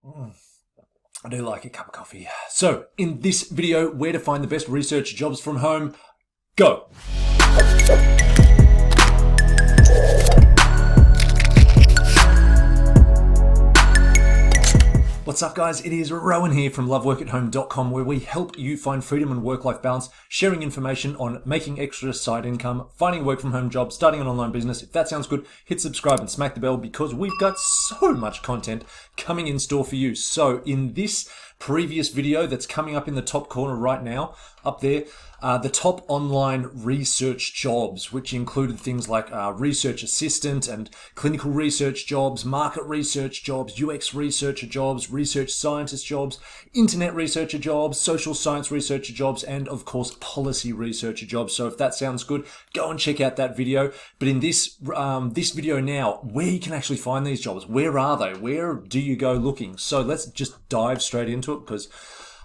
I do like a cup of coffee. So, in this video, where to find the best research jobs from home, go! What's up, guys? It is Rowan here from LWAH, where we help you find freedom and work-life balance, sharing information on making extra side income, finding a work-from-home job, starting an online business. If that sounds good, hit subscribe and smack the bell because we've got so much content coming in store for you. So in this previous video that's coming up in the top corner right now, up there, the top online research jobs, which included things like research assistant and clinical research jobs, market research jobs, UX researcher jobs, research scientist jobs, internet researcher jobs, social science researcher jobs, and of course policy researcher jobs. So if that sounds good, go and check out that video. But in this this video now, where you can actually find these jobs, where are they? Where do you go looking? So let's just dive straight into it because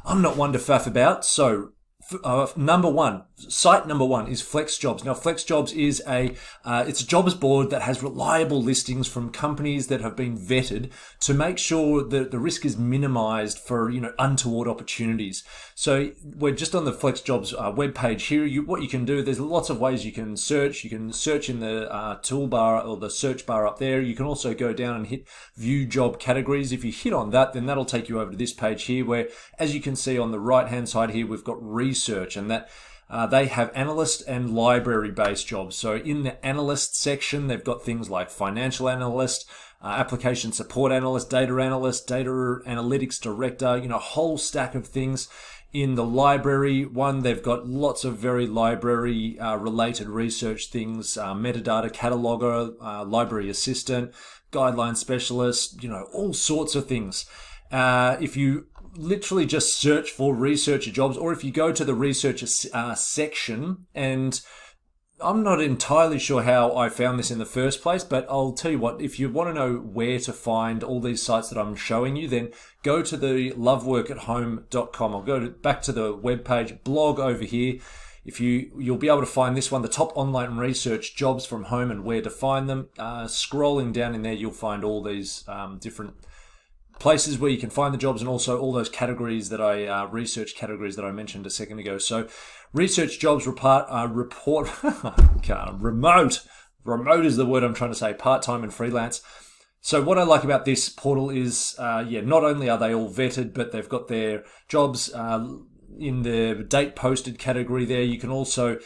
I'm not one to faff about. So site number one is Phlex Jobs. Now, Phlex Jobs is it's a jobs board that has reliable listings from companies that have been vetted to make sure that the risk is minimized for, untoward opportunities. So we're just on the Phlex Jobs webpage here. What you can do, there's lots of ways you can search. You can search in the toolbar or the search bar up there. You can also go down and hit view job categories. If you hit on that, then that'll take you over to this page here where, as you can see on the right hand side here, we've got research, and that they have analyst and library based jobs. So in the analyst section, they've got things like financial analyst, application support analyst, data analytics director, a whole stack of things. In the library one, they've got lots of very library related research things, metadata cataloger, library assistant, guideline specialist, all sorts of things. If you literally just search for researcher jobs, or if you go to the researcher section, and I'm not entirely sure how I found this in the first place, but I'll tell you what, if you want to know where to find all these sites that I'm showing you, then go to the loveworkathome.com. I'll go back to the webpage, blog over here. You'll be able to find this one, the top online research jobs from home and where to find them. Scrolling down in there, you'll find all these different places where you can find the jobs, and also all those categories that research categories that I mentioned a second ago. So research jobs remote is the word I'm trying to say, part-time and freelance. So what I like about this portal is, not only are they all vetted, but they've got their jobs in the date posted category there. You can also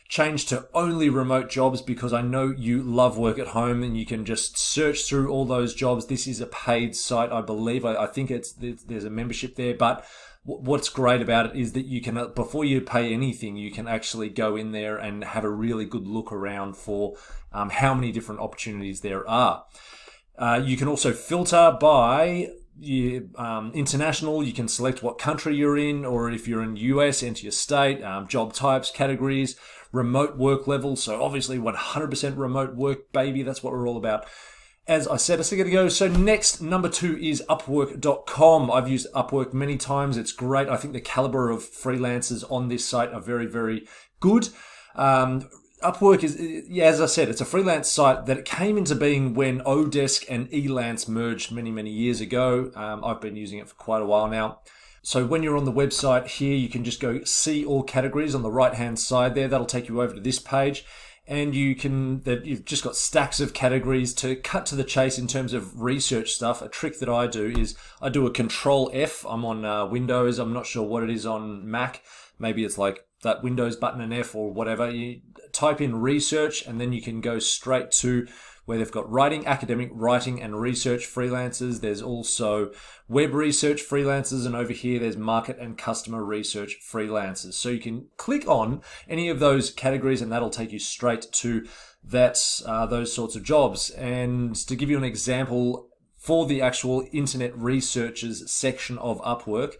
change to only remote jobs because I know you love work at home, and you can just search through all those jobs. This is a paid site, I believe. I think there's a membership there, but what's great about it is that you can, before you pay anything, you can actually go in there and have a really good look around for how many different opportunities there are. You can also filter by international. You can select what country you're in, or if you're in US, enter your state, job types, categories, remote work level. So obviously 100% remote work, baby. That's what we're all about. As I said a second ago, so next, number 2 is Upwork.com. I've used Upwork many times. It's great. I think the caliber of freelancers on this site are very, very good. Upwork is, as I said, it's a freelance site that it came into being when Odesk and Elance merged many, many years ago. I've been using it for quite a while now. So when you're on the website here, you can just go see all categories on the right-hand side there. That'll take you over to this page. And you've just got stacks of categories. To cut to the chase in terms of research stuff, a trick that I do is I do a Control F. I'm on Windows. I'm not sure what it is on Mac. Maybe it's like that Windows button and F or whatever. You type in research, and then you can go straight to where they've got writing, academic writing and research freelancers. There's also web research freelancers, and over here there's market and customer research freelancers. So you can click on any of those categories and that'll take you straight to those sorts of jobs. And to give you an example, for the actual internet researchers section of Upwork,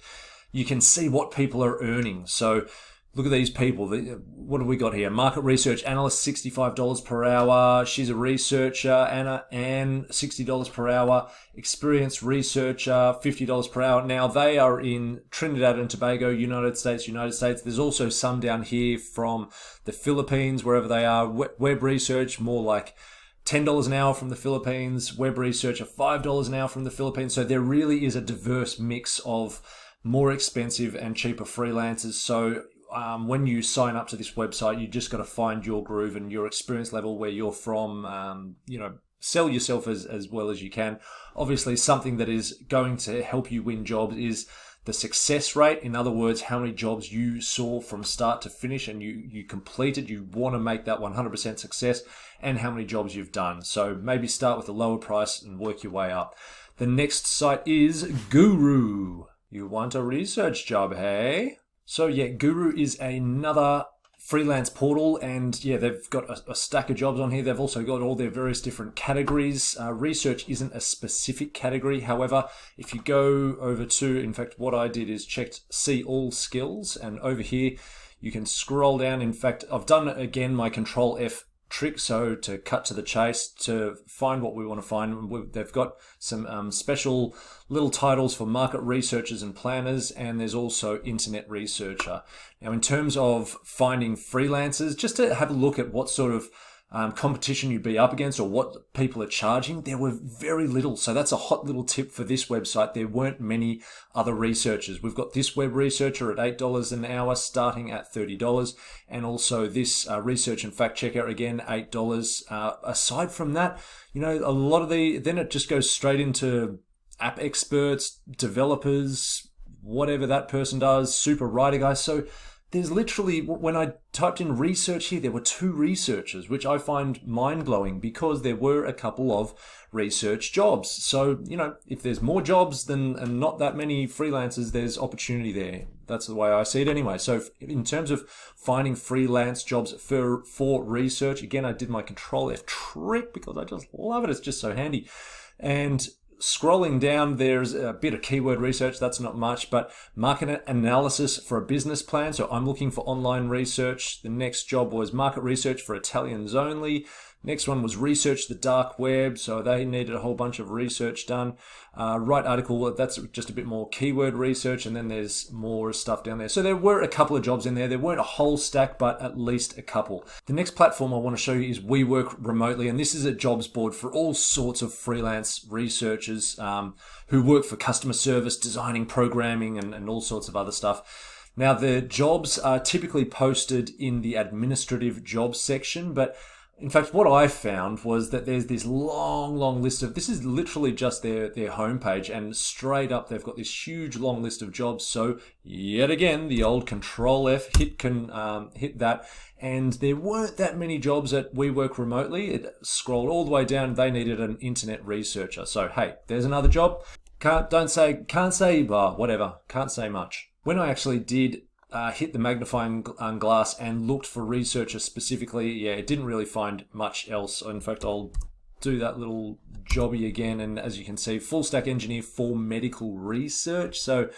you can see what people are earning. So look at these people. What have we got here? Market research analyst, $65 per hour. She's a researcher. Anne, $60 per hour. Experienced researcher, $50 per hour. Now, they are in Trinidad and Tobago, United States. There's also some down here from the Philippines, wherever they are. Web research, more like $10 an hour from the Philippines, web researcher $5 an hour from the Philippines. So there really is a diverse mix of more expensive and cheaper freelancers. So when you sign up to this website, you just got to find your groove and your experience level, where you're from, sell yourself as well as you can. Obviously, something that is going to help you win jobs is the success rate. In other words, how many jobs you saw from start to finish and you completed. You want to make that 100% success, and how many jobs you've done. So maybe start with a lower price and work your way up. The next site is Guru. You want a research job, hey? So yeah, Guru is another freelance portal, and yeah, they've got a stack of jobs on here. They've also got all their various different categories. Research isn't a specific category. However, if you go over to, in fact, what I did is checked see all skills, and over here you can scroll down. In fact, I've done again my Control F trick, so to cut to the chase, to find what we want to find. They've got some special little titles for market researchers and planners, and there's also internet researcher. Now, in terms of finding freelancers, just to have a look at what sort of competition you'd be up against or what people are charging, there were very little. So that's a hot little tip for this website. There weren't many other researchers. We've got this web researcher at $8 an hour, starting at $30, and also this research and fact checker, again, $8. Aside from that, a lot of then it just goes straight into app experts, developers, whatever that person does, super writer guys. So there's literally, when I typed in research here, there were 2 researchers, which I find mind-blowing, because there were a couple of research jobs. So, if there's more jobs and not that many freelancers, there's opportunity there. That's the way I see it anyway. So in terms of finding freelance jobs for research, again, I did my Control F trick because I just love it. It's just so handy. And scrolling down, there's a bit of keyword research. That's not much, but market analysis for a business plan. So I'm looking for online research. The next job was market research for Italians only. Next one was research the dark web. So they needed a whole bunch of research done. Write article, that's just a bit more keyword research. And then there's more stuff down there. So there were a couple of jobs in there. There weren't a whole stack, but at least a couple. The next platform I want to show you is We Work Remotely. And this is a jobs board for all sorts of freelance researchers who work for customer service, designing, programming, and all sorts of other stuff. Now, the jobs are typically posted in the administrative jobs section, but in fact, what I found was that there's this long list of, this is literally just their homepage, and straight up they've got this huge long list of jobs. So yet again, the old Control F hit that, and there weren't that many jobs at We Work Remotely. It scrolled all the way down. They needed an internet researcher. So hey, there's another job. Can't say, whatever. Can't say much. When I actually did hit the magnifying glass and looked for researcher specifically, yeah, it didn't really find much else. In fact, I'll do that little jobby again, and as you can see, full stack engineer for medical research. So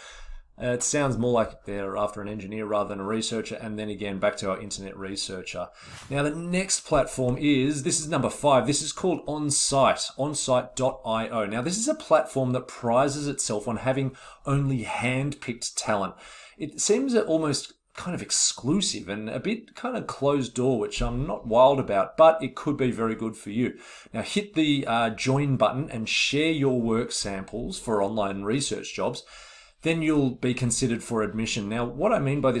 it sounds more like they're after an engineer rather than a researcher. And then again, back to our internet researcher. Now, the next platform this is number 5. This is called OnSite, onsite.io. Now, this is a platform that prizes itself on having only hand-picked talent. It seems almost kind of exclusive and a bit kind of closed door, which I'm not wild about, but it could be very good for you. Now, hit the join button and share your work samples for online research jobs. Then you'll be considered for admission. Now, what I mean by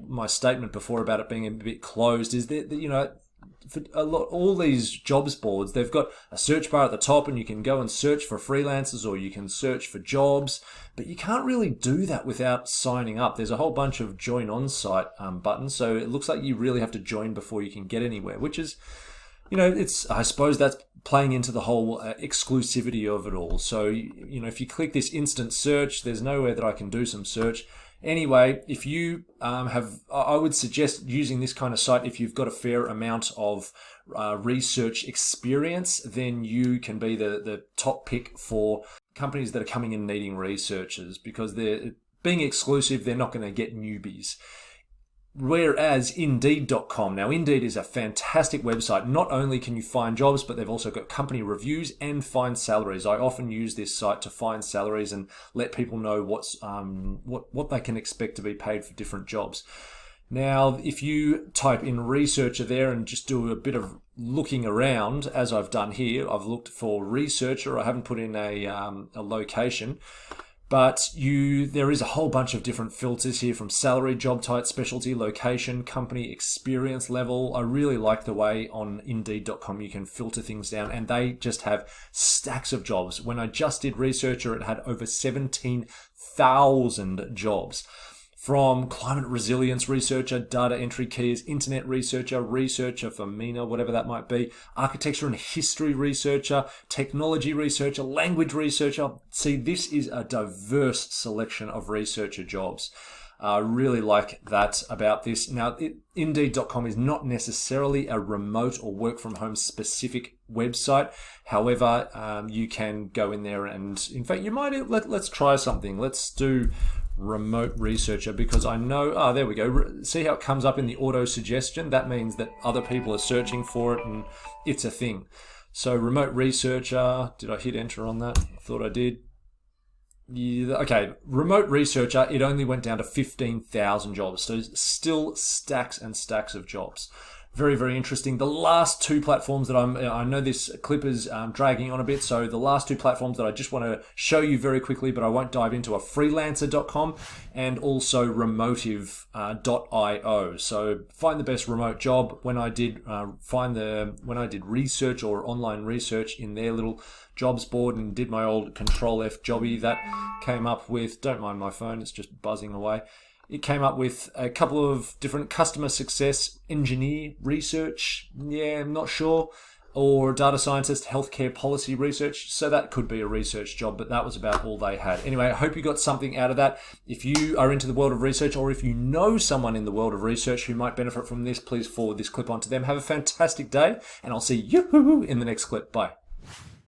my statement before about it being a bit closed is that, for all these jobs boards, they've got a search bar at the top, and you can go and search for freelancers, or you can search for jobs, but you can't really do that without signing up. There's a whole bunch of join OnSite buttons, so it looks like you really have to join before you can get anywhere, which is, I suppose that's playing into the whole exclusivity of it all. So, if you click this instant search, there's nowhere that I can do some search. Anyway, if you I would suggest using this kind of site if you've got a fair amount of research experience. Then you can be the top pick for companies that are coming in needing researchers, because they're being exclusive. They're not going to get newbies. Whereas Indeed.com, now Indeed is a fantastic website. Not only can you find jobs, but they've also got company reviews and find salaries. I often use this site to find salaries and let people know what they can expect to be paid for different jobs. Now, if you type in researcher there and just do a bit of looking around, as I've done here, I've looked for researcher. I haven't put in a location, but there is a whole bunch of different filters here, from salary, job type, specialty, location, company, experience level. I really like the way on Indeed.com you can filter things down, and they just have stacks of jobs. When I just did researcher, it had over 17,000 jobs. From climate resilience researcher, data entry keys, internet researcher, researcher for MENA, whatever that might be, architecture and history researcher, technology researcher, language researcher. See, this is a diverse selection of researcher jobs. I really like that about this. Now, Indeed.com is not necessarily a remote or work from home specific website. However, you can go in there and, in fact, you might, let's try something. Let's do remote researcher, because I know, there we go. See how it comes up in the auto suggestion? That means that other people are searching for it and it's a thing. So remote researcher, did I hit enter on that? I thought I did. Yeah, okay, remote researcher, it only went down to 15,000 jobs. So still stacks and stacks of jobs. Very, very interesting. The last two platforms that I know this clip is dragging on a bit, so the last two platforms that I just want to show you very quickly, but I won't dive into, are freelancer.com and also remotive.io. So find the best remote job. When I did research or online research in their little jobs board and did my old Control F jobby, that came up with, don't mind my phone, it's just buzzing away. It came up with a couple of different customer success engineer research, I'm not sure, or data scientist, healthcare policy research. So that could be a research job, but that was about all they had. Anyway, I hope you got something out of that. If you are into the world of research, or if you know someone in the world of research who might benefit from this, please forward this clip on to them. Have a fantastic day, and I'll see you in the next clip. Bye.